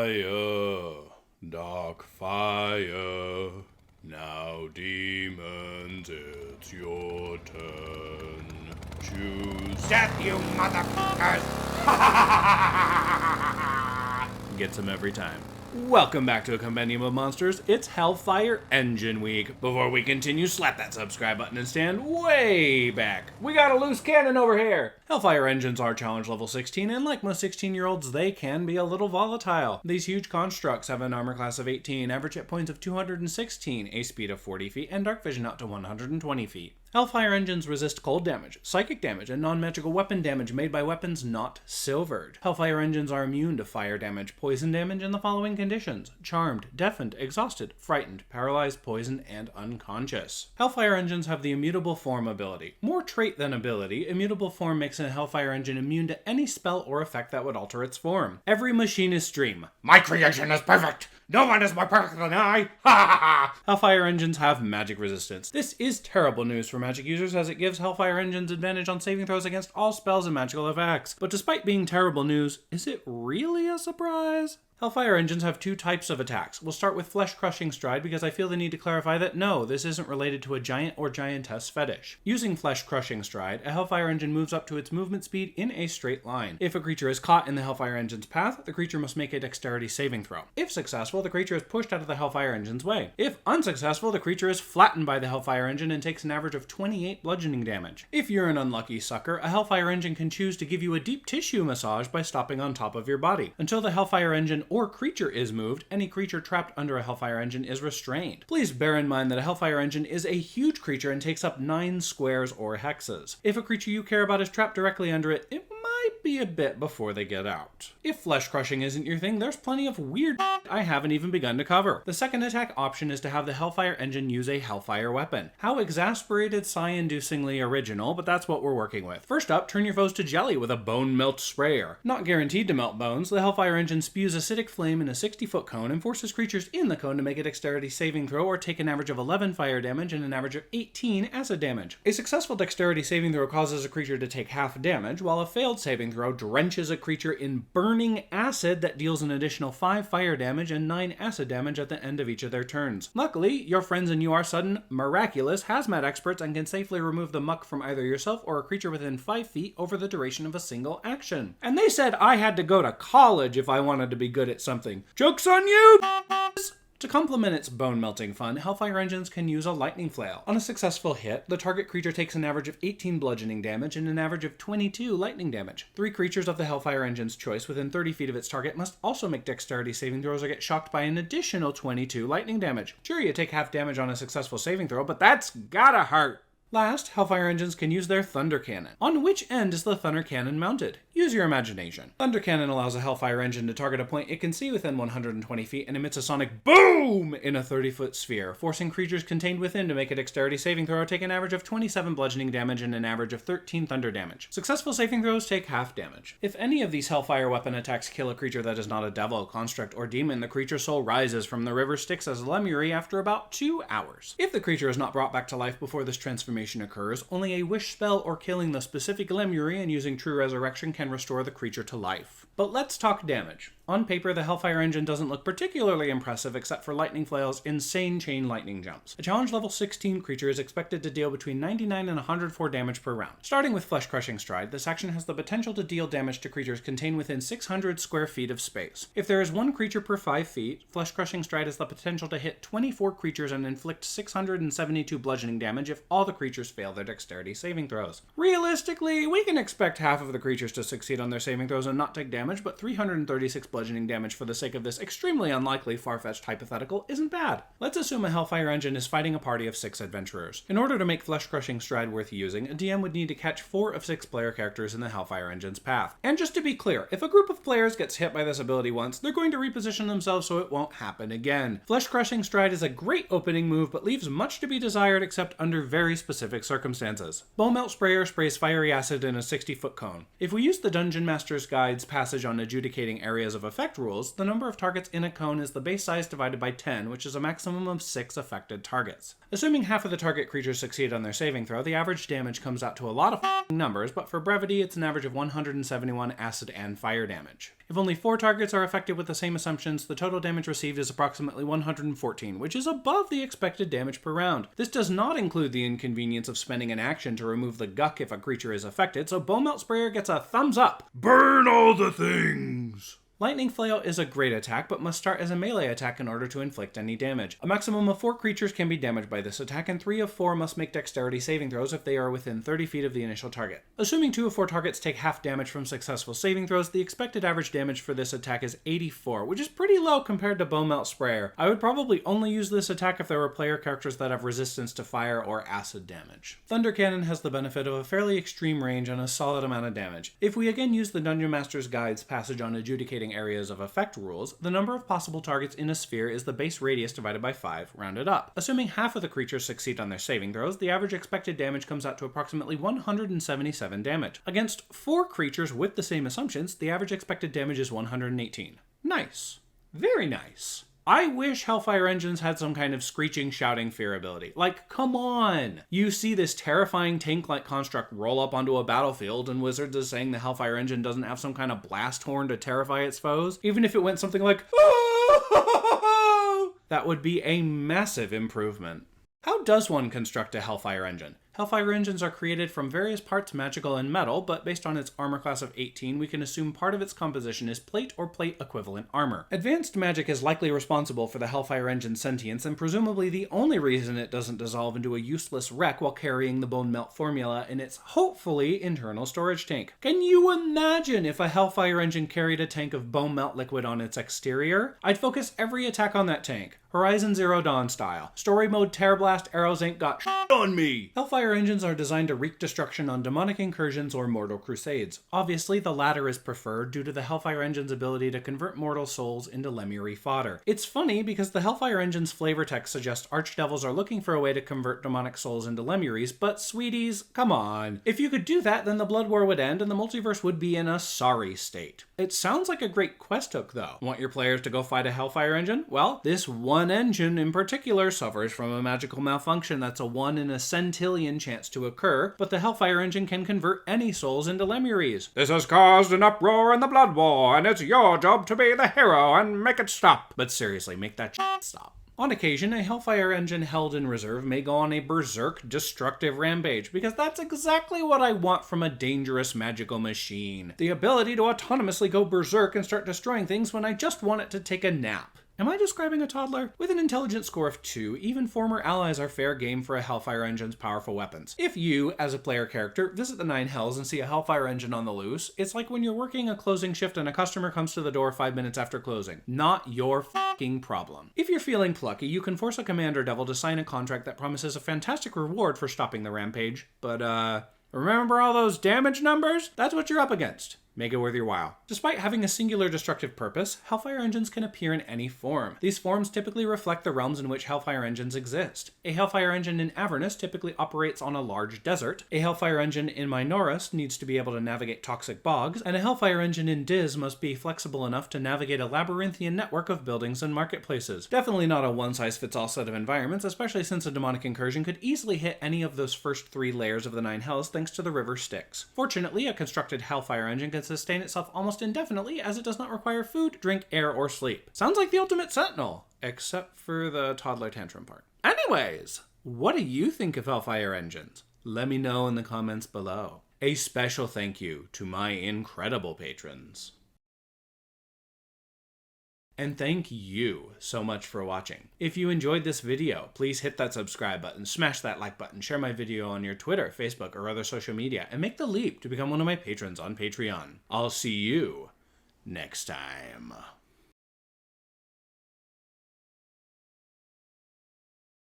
Fire, dark fire. Now, demons, it's your turn. Choose Death, you motherfuckers! Gets him every time. Welcome back to a Compendium of Monsters. It's Hellfire Engine Week. Before we continue, slap that subscribe button and stand way back. We got a loose cannon over here. Hellfire engines are challenge level 16, and like most 16-year-olds, they can be a little volatile. These huge constructs have an armor class of 18, average hit points of 216, a speed of 40 feet, and dark vision out to 120 feet. Hellfire engines resist cold damage, psychic damage, and non-magical weapon damage made by weapons not silvered. Hellfire engines are immune to fire damage, poison damage, and the following conditions: charmed, deafened, exhausted, frightened, paralyzed, poisoned, and unconscious. Hellfire engines have the immutable form ability. More trait than ability, immutable form makes a Hellfire engine immune to any spell or effect that would alter its form. Every machinist dream. My creation is perfect! No one is more perfect than I! Ha ha ha! Hellfire engines have magic resistance. This is terrible news for magic users, as it gives Hellfire engines advantage on saving throws against all spells and magical effects. But despite being terrible news, is it really a surprise? Hellfire engines have two types of attacks. We'll start with Flesh Crushing Stride because I feel the need to clarify that no, this isn't related to a giant or giantess fetish. Using Flesh Crushing Stride, a Hellfire engine moves up to its movement speed in a straight line. If a creature is caught in the Hellfire engine's path, the creature must make a dexterity saving throw. If successful, the creature is pushed out of the Hellfire engine's way. If unsuccessful, the creature is flattened by the Hellfire engine and takes an average of 28 bludgeoning damage. If you're an unlucky sucker, a Hellfire engine can choose to give you a deep tissue massage by stopping on top of your body. Until the Hellfire engine or creature is moved, any creature trapped under a Hellfire engine is restrained. Please bear in mind that a Hellfire engine is a huge creature and takes up 9 squares or hexes. If a creature you care about is trapped directly under it, it might be a bit before they get out. If flesh crushing isn't your thing, there's plenty of weird I haven't even begun to cover. The second attack option is to have the Hellfire engine use a Hellfire weapon. How exasperated, sigh-inducingly original, but that's what we're working with. First up, turn your foes to jelly with a Bone Melt Sprayer. Not guaranteed to melt bones, the Hellfire engine spews acidic flame in a 60-foot cone and forces creatures in the cone to make a dexterity saving throw or take an average of 11 fire damage and an average of 18 acid damage. A successful dexterity saving throw causes a creature to take half damage, while a failed saving throw drenches a creature in burning acid that deals an additional 5 fire damage and 9 acid damage at the end of each of their turns. Luckily, your friends and you are sudden, miraculous hazmat experts and can safely remove the muck from either yourself or a creature within 5 feet over the duration of a single action. And they said I had to go to college if I wanted to be good at something. Joke's on you! To complement its bone-melting fun, Hellfire engines can use a Lightning Flail. On a successful hit, the target creature takes an average of 18 bludgeoning damage and an average of 22 lightning damage. 3 creatures of the Hellfire engine's choice within 30 feet of its target must also make dexterity saving throws or get shocked by an additional 22 lightning damage. Sure, you take half damage on a successful saving throw, but that's gotta hurt! Last, Hellfire engines can use their Thunder Cannon. On which end is the Thunder Cannon mounted? Use your imagination. Thunder Cannon allows a Hellfire engine to target a point it can see within 120 feet and emits a sonic BOOM in a 30-foot sphere, forcing creatures contained within to make a dexterity saving throw or take an average of 27 bludgeoning damage and an average of 13 thunder damage. Successful saving throws take half damage. If any of these Hellfire weapon attacks kill a creature that is not a devil, construct, or demon, the creature's soul rises from the river Styx as Lemuri after about 2 hours. If the creature is not brought back to life before this transformation occurs, only a wish spell or killing the specific Lemuri and using True Resurrection can restore the creature to life. But let's talk damage. On paper, the Hellfire engine doesn't look particularly impressive except for Lightning Flail's insane chain lightning jumps. A challenge level 16 creature is expected to deal between 99 and 104 damage per round. Starting with Flesh Crushing Stride, this action has the potential to deal damage to creatures contained within 600 square feet of space. If there is 1 creature per 5 feet, Flesh Crushing Stride has the potential to hit 24 creatures and inflict 672 bludgeoning damage if all the creatures fail their dexterity saving throws. Realistically, we can expect half of the creatures to succeed on their saving throws and not take damage, but 336 bludgeoning damage for the sake of this extremely unlikely far-fetched hypothetical isn't bad. Let's assume a Hellfire engine is fighting a party of 6 adventurers. In order to make Flesh Crushing Stride worth using, a DM would need to catch 4 of 6 player characters in the Hellfire engine's path. And just to be clear, if a group of players gets hit by this ability once, they're going to reposition themselves so it won't happen again. Flesh Crushing Stride is a great opening move, but leaves much to be desired except under very specific circumstances. Bone Melt Sprayer sprays fiery acid in a 60-foot cone. If we use the Dungeon Master's Guide's passage on adjudicating areas of effect rules, the number of targets in a cone is the base size divided by 10, which is a maximum of 6 affected targets. Assuming half of the target creatures succeed on their saving throw, the average damage comes out to a lot of numbers, but for brevity, it's an average of 171 acid and fire damage. If only 4 targets are affected with the same assumptions, the total damage received is approximately 114, which is above the expected damage per round. This does not include the inconvenience of spending an action to remove the guck if a creature is affected, so Bone Melt Sprayer gets a thumbs up. Burn all the things! Lightning Flail is a great attack, but must start as a melee attack in order to inflict any damage. A maximum of 4 creatures can be damaged by this attack, and 3 of 4 must make dexterity saving throws if they are within 30 feet of the initial target. Assuming 2 of 4 targets take half damage from successful saving throws, the expected average damage for this attack is 84, which is pretty low compared to Bone Melt Sprayer. I would probably only use this attack if there were player characters that have resistance to fire or acid damage. Thunder Cannon has the benefit of a fairly extreme range and a solid amount of damage. If we again use the Dungeon Master's Guide's passage on adjudicating areas of effect rules, the number of possible targets in a sphere is the base radius divided by 5, rounded up. Assuming half of the creatures succeed on their saving throws, the average expected damage comes out to approximately 177 damage. Against 4 creatures with the same assumptions, the average expected damage is 118. Nice. Very nice. I wish Hellfire Engines had some kind of screeching, shouting fear ability. Like, come on! You see this terrifying tank-like construct roll up onto a battlefield, and Wizards is saying the Hellfire Engine doesn't have some kind of blast horn to terrify its foes? Even if it went something like, that would be a massive improvement. How does one construct a Hellfire Engine? Hellfire Engines are created from various parts magical and metal, but based on its armor class of 18, we can assume part of its composition is plate or plate equivalent armor. Advanced magic is likely responsible for the Hellfire Engine's sentience, and presumably the only reason it doesn't dissolve into a useless wreck while carrying the Bone Melt formula in its, hopefully, internal storage tank. Can you imagine if a Hellfire Engine carried a tank of Bone Melt liquid on its exterior? I'd focus every attack on that tank. Horizon Zero Dawn style. Story mode Terrorblast Arrows ain't got shit on me! Hellfire Engines are designed to wreak destruction on demonic incursions or mortal crusades. Obviously, the latter is preferred due to the Hellfire Engine's ability to convert mortal souls into Lemuri fodder. It's funny because the Hellfire Engine's flavor text suggests archdevils are looking for a way to convert demonic souls into Lemuries, but sweeties, come on. If you could do that, then the Blood War would end and the multiverse would be in a sorry state. It sounds like a great quest hook, though. Want your players to go fight a Hellfire Engine? Well, this one engine in particular suffers from a magical malfunction that's a 1 in a centillion chance to occur, but the Hellfire Engine can convert any souls into Lemuries. This has caused an uproar in the Blood War, and it's your job to be the hero and make it stop. But seriously, make that shit stop. On occasion, a Hellfire Engine held in reserve may go on a berserk, destructive rampage, because that's exactly what I want from a dangerous magical machine. The ability to autonomously go berserk and start destroying things when I just want it to take a nap. Am I describing a toddler? With an intelligence score of 2, even former allies are fair game for a Hellfire Engine's powerful weapons. If you, as a player character, visit the Nine Hells and see a Hellfire Engine on the loose, it's like when you're working a closing shift and a customer comes to the door 5 minutes after closing. Not your f***ing problem. If you're feeling plucky, you can force a Commander Devil to sign a contract that promises a fantastic reward for stopping the rampage, but remember all those damage numbers? That's what you're up against. Make it worth your while. Despite having a singular destructive purpose, Hellfire Engines can appear in any form. These forms typically reflect the realms in which Hellfire Engines exist. A Hellfire Engine in Avernus typically operates on a large desert, a Hellfire Engine in Minoris needs to be able to navigate toxic bogs, and a Hellfire Engine in Diz must be flexible enough to navigate a labyrinthian network of buildings and marketplaces. Definitely not a one-size-fits-all set of environments, especially since a demonic incursion could easily hit any of those first 3 layers of the Nine Hells thanks to the river Styx. Fortunately, a constructed Hellfire Engine can sustain itself almost indefinitely as it does not require food, drink, air, or sleep. Sounds like the ultimate sentinel, except for the toddler tantrum part. Anyways, what do you think of Hellfire Engines? Let me know in the comments below. A special thank you to my incredible patrons. And thank you so much for watching. If you enjoyed this video, please hit that subscribe button, smash that like button, share my video on your Twitter, Facebook, or other social media, and make the leap to become one of my patrons on Patreon. I'll see you next time.